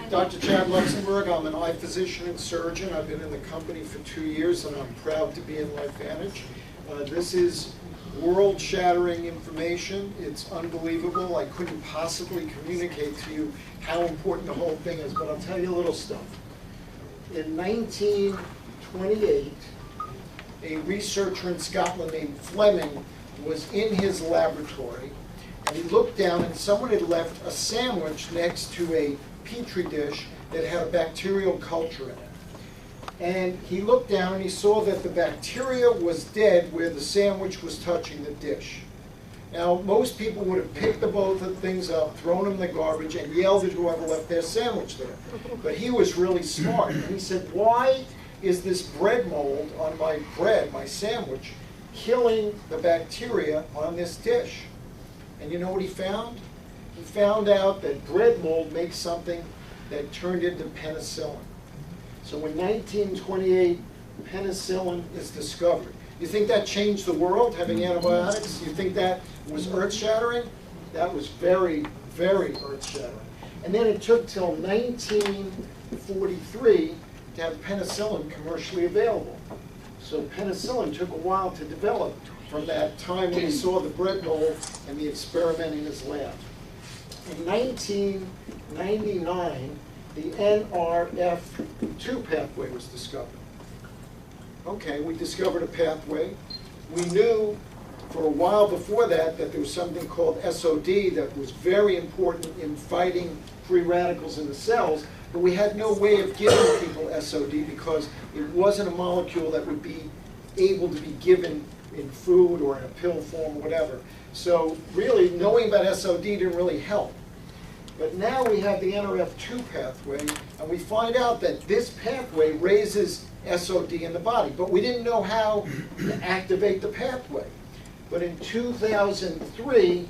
Dr. Chad Luxemburg. I'm an eye physician and surgeon. I've been in the company for 2 years, and I'm proud to be in LifeVantage. This is world-shattering information. It's unbelievable. I couldn't possibly communicate to you how important the whole thing is, but I'll tell you a little stuff. In 1928, a researcher in Scotland named Fleming was in his laboratory, and he looked down, and someone had left a sandwich next to a petri dish that had a bacterial culture in it. And he looked down and he saw that the bacteria was dead where the sandwich was touching the dish. Now, most people would have picked the both of things up, thrown them in the garbage, and yelled at whoever left their sandwich there. But he was really smart, and he said, why is this bread mold on my bread, my sandwich, killing the bacteria on this dish? And you know what he found? He found out that bread mold makes something that turned into penicillin. So in 1928, penicillin is discovered. You think that changed the world, having antibiotics? You think that was earth-shattering? That was very, very earth-shattering. And then it took till 1943 to have penicillin commercially available. So penicillin took a while to develop from that time when he saw the bread mold and the experiment in his lab. In 1999, the NRF2 pathway was discovered. Okay, we discovered a pathway. We knew for a while before that that there was something called SOD that was very important in fighting free radicals in the cells, but we had no way of giving people SOD because it wasn't a molecule that would be able to be given in food or in a pill form or whatever. So really, knowing about SOD didn't really help. But now we have the NRF2 pathway, and we find out that this pathway raises SOD in the body, but we didn't know how to activate the pathway. But in 2003,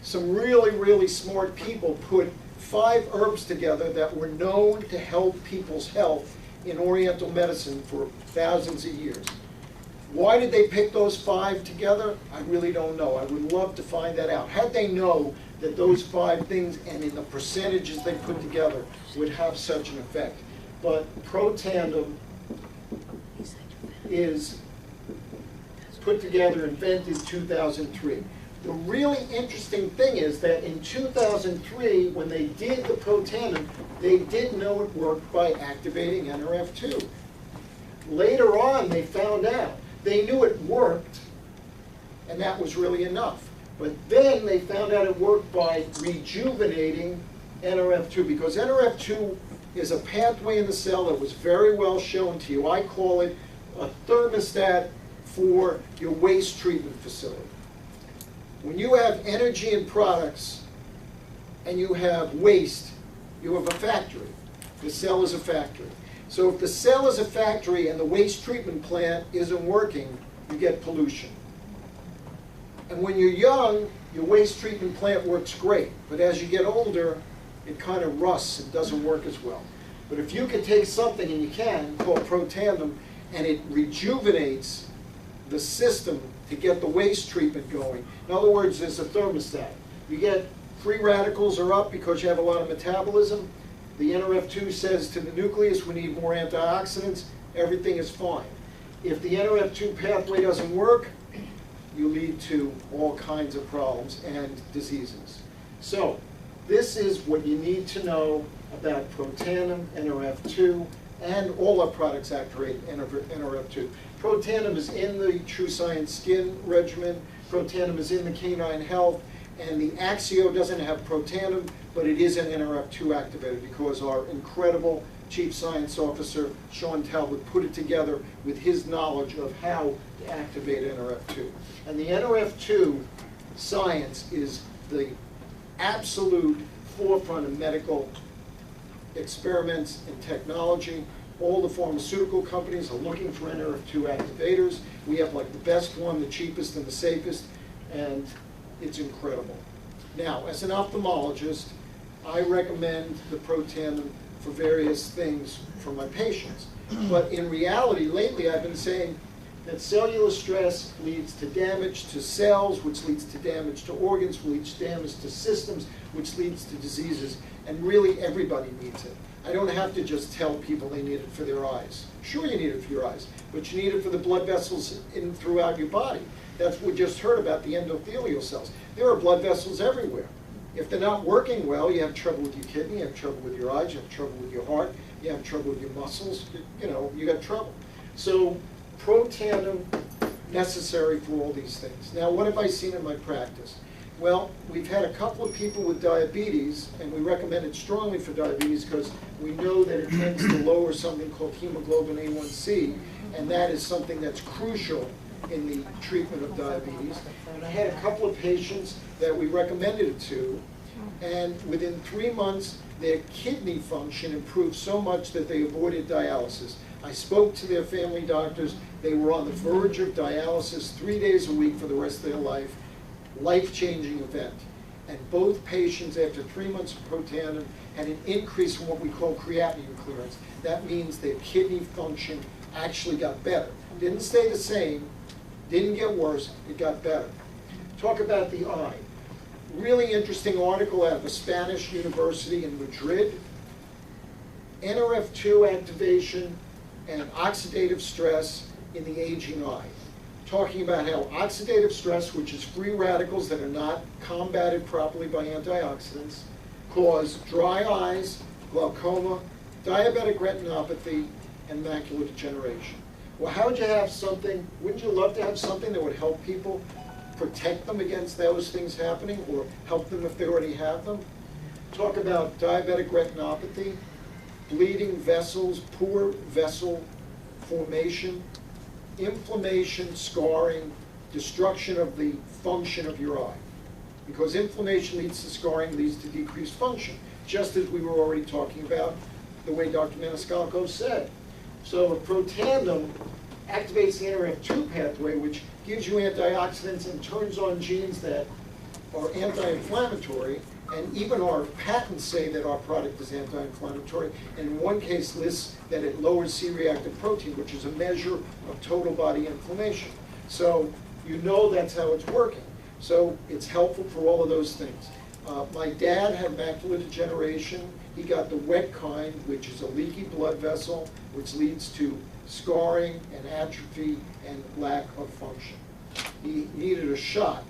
some really, really smart people put 5 herbs together that were known to help people's health in Oriental medicine for thousands of years. Why did they pick those 5 together? I really don't know. I would love to find that out. Had they known that those 5 things and in the percentages they put together would have such an effect. But Protandim is put together, invented 2003. The really interesting thing is that in 2003, when they did the Protandim, they did know it worked by activating NRF2. Later on, they found out. They knew it worked, and that was really enough. But then they found out it worked by rejuvenating NRF2, because NRF2 is a pathway in the cell that was very well shown to you. I call it a thermostat for your waste treatment facility. When you have energy and products and you have waste, you have a factory. The cell is a factory. So if the cell is a factory and the waste treatment plant isn't working, you get pollution. And when you're young, your waste treatment plant works great. But as you get older, it kind of rusts and doesn't work as well. But if you can take something, and you can, called Protandim, and it rejuvenates the system to get the waste treatment going. In other words, there's a thermostat. You get free radicals are up because you have a lot of metabolism. The NRF2 says to the nucleus, we need more antioxidants. Everything is fine. If the NRF2 pathway doesn't work, you lead to all kinds of problems and diseases. So this is what you need to know about Protandim, NRF2, and all our products activate NRF2. Protandim is in the True Science Skin regimen. Protandim is in the Canine Health. And the Axio doesn't have Protandim, but it is an NRF2 activator because our incredible Chief Science Officer, Sean Talbot, put it together with his knowledge of how to activate NRF2. And the NRF2 science is the absolute forefront of medical experiments and technology. All the pharmaceutical companies are looking for NRF2 activators. We have like the best one, the cheapest and the safest, and it's incredible. Now, as an ophthalmologist, I recommend the Protandim for various things for my patients. But in reality, lately I've been saying that cellular stress leads to damage to cells, which leads to damage to organs, which leads to damage to systems, which leads to diseases. and really everybody needs it. I don't have to just tell people they need it for their eyes. Sure, you need it for your eyes, but you need it for the blood vessels throughout your body. That's what we just heard about, the endothelial cells. There are blood vessels everywhere. If they're not working well, you have trouble with your kidney, you have trouble with your eyes, you have trouble with your heart, you have trouble with your muscles, you got trouble. So Protandim, necessary for all these things. Now, what have I seen in my practice? Well, we've had a couple of people with diabetes, and we recommend it strongly for diabetes because we know that it tends to lower something called hemoglobin A1C, and that is something that's crucial in the treatment of diabetes. And I had a couple of patients that we recommended it to, and within 3 months, their kidney function improved so much that they avoided dialysis. I spoke to their family doctors. They were on the verge of dialysis 3 days a week for the rest of their life. Life-changing event. And both patients, after 3 months of Protandim, had an increase in what we call creatinine clearance. That means their kidney function actually got better. Didn't stay the same, didn't get worse, it got better. Talk about the eye. Really interesting article out of a Spanish university in Madrid. NRF2 activation and oxidative stress in the aging eye. Talking about how oxidative stress, which is free radicals that are not combated properly by antioxidants, cause dry eyes, glaucoma, diabetic retinopathy, and macular degeneration. Well, how would you have something, wouldn't you love to have something that would help people, protect them against those things happening, or help them if they already have them? Talk about diabetic retinopathy, bleeding vessels, poor vessel formation, inflammation, scarring, destruction of the function of your eye. Because inflammation leads to scarring, leads to decreased function, just as we were already talking about the way Dr. Maniscalco said. So Protandim activates the NRF2 pathway, which gives you antioxidants and turns on genes that are anti-inflammatory, and even our patents say that our product is anti-inflammatory, and in one case lists that it lowers C-reactive protein, which is a measure of total body inflammation. So you know that's how it's working. So it's helpful for all of those things. My dad had macular degeneration. He got the wet kind, which is a leaky blood vessel, which leads to scarring and atrophy and lack of function. He needed a shot.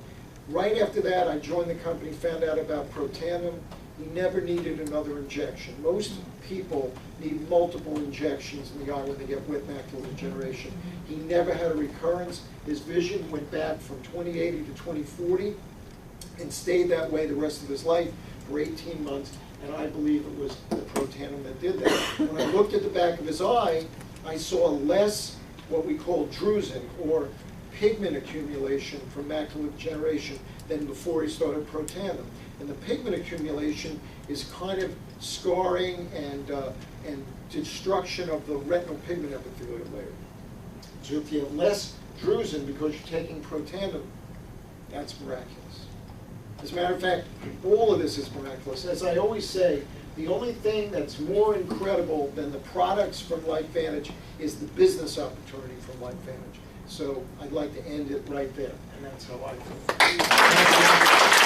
Right after that, I joined the company, found out about Protandim. He never needed another injection. Most people need multiple injections in the eye when they get wet macular degeneration. He never had a recurrence. His vision went back from 20/80 to 20/40 and stayed that way the rest of his life for 18 months, and I believe it was the Protandim that did that. When I looked at the back of his eye, I saw less what we call drusen, or pigment accumulation from macular degeneration than before he started Protandim. And the pigment accumulation is kind of scarring and destruction of the retinal pigment epithelial layer. So if you have less drusen because you're taking Protandim, that's miraculous. As a matter of fact, all of this is miraculous. As I always say, the only thing that's more incredible than the products from LifeVantage is the business opportunity from LifeVantage. So I'd like to end it right there, and that's how I feel.